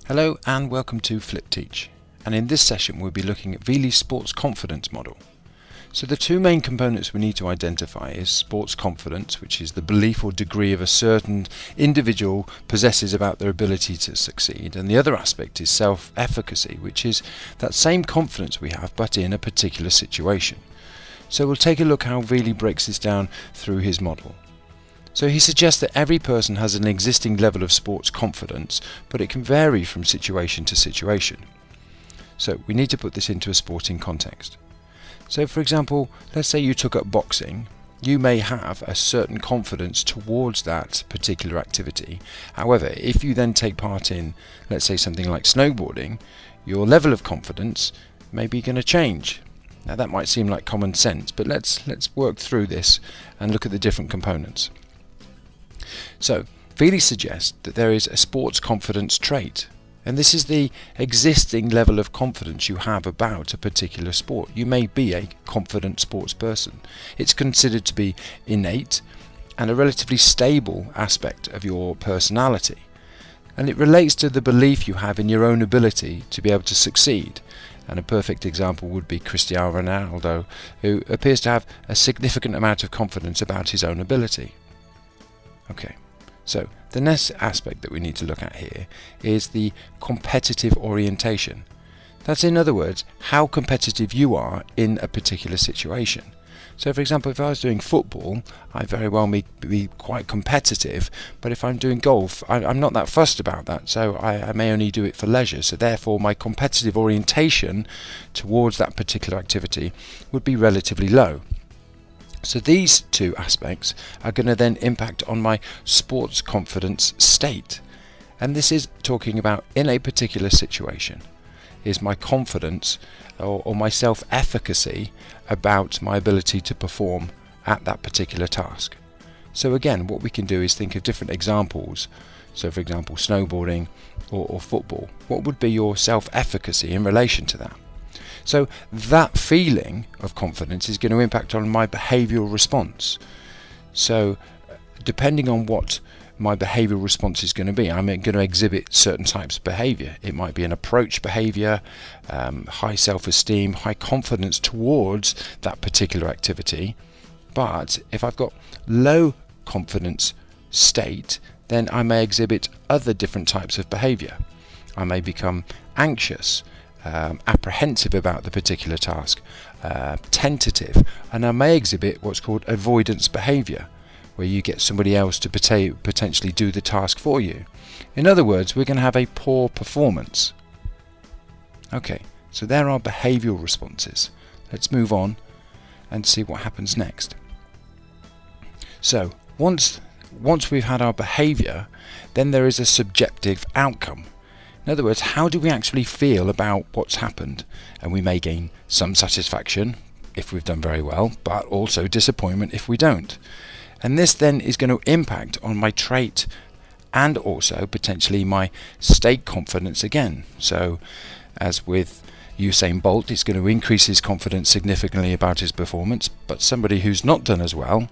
Hello and welcome to Flip Teach, and in this session we'll be looking at Vealey's sports confidence model. So the two main components we need to identify is sports confidence, which is the belief or degree of a certain individual possesses about their ability to succeed, and the other aspect is self-efficacy, which is that same confidence we have but in a particular situation. So we'll take a look how Vealey breaks this down through his model. So he suggests that every person has an existing level of sports confidence, but it can vary from situation to situation. So we need to put this into a sporting context. So for example, let's say you took up boxing. You may have a certain confidence towards that particular activity. However, if you then take part in, let's say, something like snowboarding, your level of confidence may be going to change. Now that might seem like common sense, but let's work through this and look at the different components. So, Vealey suggests that there is a sports confidence trait, and this is the existing level of confidence you have about a particular sport. You may be a confident sports person. It's considered to be innate and a relatively stable aspect of your personality, and it relates to the belief you have in your own ability to be able to succeed. And a perfect example would be Cristiano Ronaldo, who appears to have a significant amount of confidence about his own ability. Okay, so the next aspect that we need to look at here is the competitive orientation. That's, in other words, how competitive you are in a particular situation. So for example, if I was doing football, I very well may be quite competitive, but if I'm doing golf, I'm not that fussed about that, so I may only do it for leisure. So therefore my competitive orientation towards that particular activity would be relatively low. So these two aspects are going to then impact on my sports confidence state. And this is talking about in a particular situation. Is my confidence or my self-efficacy about my ability to perform at that particular task. So again, what we can do is think of different examples. So for example, snowboarding or football. What would be your self-efficacy in relation to that? So that feeling of confidence is going to impact on my behavioural response. So depending on what my behavioural response is going to be, I'm going to exhibit certain types of behaviour. It might be an approach behaviour, high self-esteem, high confidence towards that particular activity. But if I've got low confidence state, then I may exhibit other different types of behaviour. I may become anxious, apprehensive about the particular task, tentative, and I may exhibit what's called avoidance behaviour, where you get somebody else to potentially do the task for you. In other words, we're going to have a poor performance. Okay, so there are behavioural responses. Let's move on and see what happens next. So once we've had our behaviour, then there is a subjective outcome. In other words, how do we actually feel about what's happened? And we may gain some satisfaction if we've done very well, but also disappointment if we don't. And this then is going to impact on my trait and also potentially my state confidence again. So as with Usain Bolt, it's going to increase his confidence significantly about his performance, but somebody who's not done as well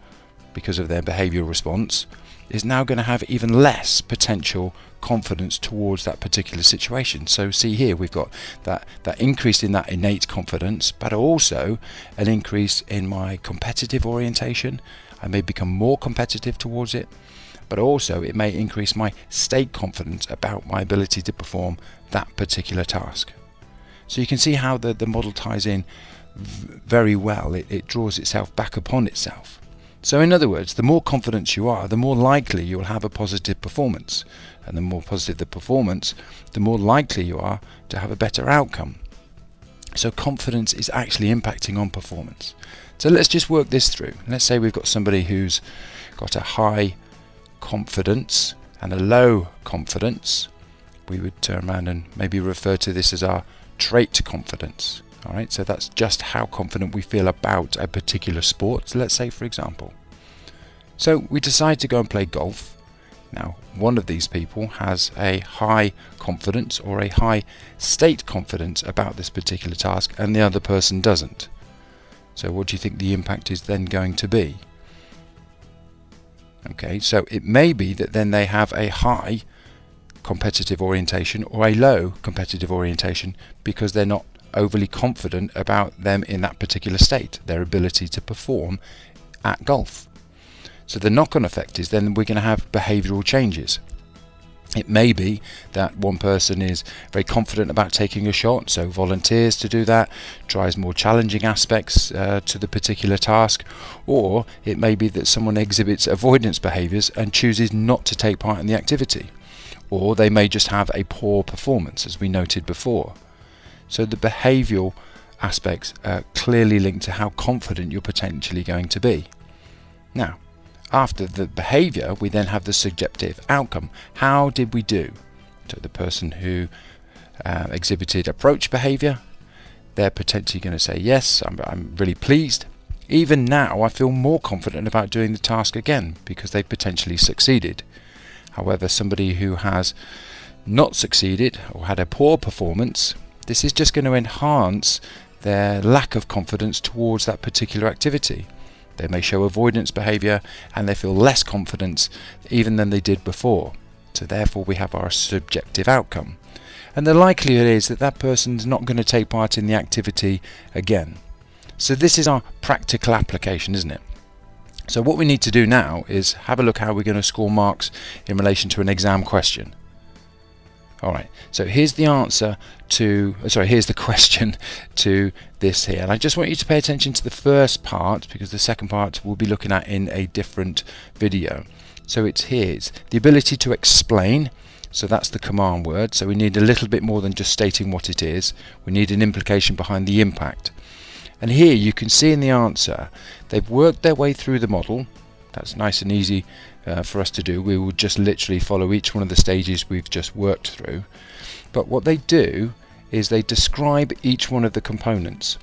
because of their behavioural response is now going to have even less potential confidence towards that particular situation. So see here, we've got that increase in that innate confidence, but also an increase in my competitive orientation. I may become more competitive towards it, but also it may increase my state confidence about my ability to perform that particular task. So you can see how the model ties in very well. It draws itself back upon itself. So in other words, the more confident you are, the more likely you'll have a positive performance. And the more positive the performance, the more likely you are to have a better outcome. So confidence is actually impacting on performance. So let's just work this through. Let's say we've got somebody who's got a high confidence and a low confidence. We would turn around and maybe refer to this as our trait confidence. Alright, so that's just how confident we feel about a particular sport. So let's say, for example, so we decide to go and play golf. Now, one of these people has a high confidence or a high state confidence about this particular task, and the other person doesn't. So what do you think the impact is then going to be? Okay, so it may be that then they have a high competitive orientation or a low competitive orientation because they're not overly confident about them in that particular state, their ability to perform at golf. So the knock-on effect is then we're going to have behavioural changes. It may be that one person is very confident about taking a shot, so volunteers to do that, tries more challenging aspects to the particular task, or it may be that someone exhibits avoidance behaviours and chooses not to take part in the activity, or they may just have a poor performance, as we noted before. So the behavioural aspects are clearly linked to how confident you're potentially going to be. Now, after the behaviour, we then have the subjective outcome. How did we do? So the person who exhibited approach behaviour, they're potentially going to say, yes, I'm really pleased. Even now, I feel more confident about doing the task again because they've potentially succeeded. However, somebody who has not succeeded or had a poor performance, this is just going to enhance their lack of confidence towards that particular activity. They may show avoidance behaviour and they feel less confidence even than they did before. So therefore we have our subjective outcome. And the likelihood is that that person's not going to take part in the activity again. So this is our practical application, isn't it? So what we need to do now is have a look how we're going to score marks in relation to an exam question. Alright, so here's the answer to, here's the question to this here. And I just want you to pay attention to the first part because the second part we'll be looking at in a different video. So it's here, it's the ability to explain. So that's the command word. So we need a little bit more than just stating what it is. We need an implication behind the impact. And here you can see in the answer, they've worked their way through the model. That's nice and easy for us to do. We will just literally follow each one of the stages we've just worked through. But what they do is they describe each one of the components.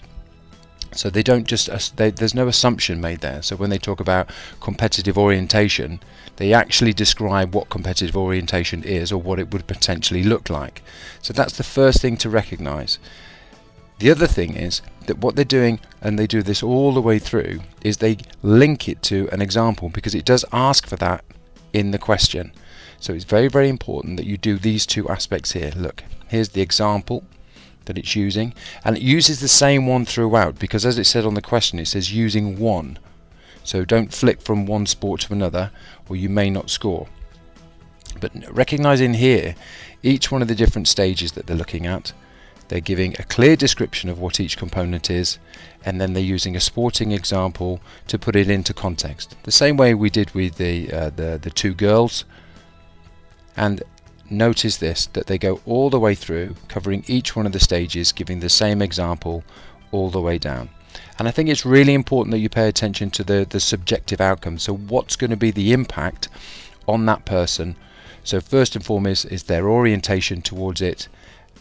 So they don't just, there's no assumption made there. So when they talk about competitive orientation, they actually describe what competitive orientation is or what it would potentially look like. So that's the first thing to recognize. The other thing is that what they're doing, and they do this all the way through, is they link it to an example because it does ask for that in the question. So it's very, very important that you do these two aspects here. Look, here's the example that it's using, and it uses the same one throughout because as it said on the question, it says using one. So don't flick from one sport to another or you may not score. But recognizing here each one of the different stages that they're looking at, they're giving a clear description of what each component is, and then they're using a sporting example to put it into context. The same way we did with the two girls. And notice this, that they go all the way through, covering each one of the stages, giving the same example all the way down. And I think it's really important that you pay attention to the subjective outcome. So what's going to be the impact on that person? So first and foremost is their orientation towards it,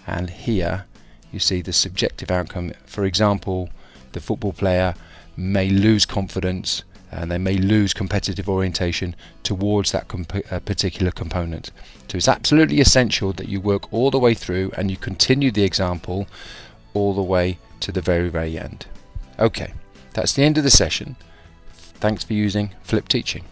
and here you see the subjective outcome. For example, the football player may lose confidence and they may lose competitive orientation towards that particular component. So it's absolutely essential that you work all the way through and you continue the example all the way to the very, very end. Okay, that's the end of the session. Thanks for using Flip Teaching.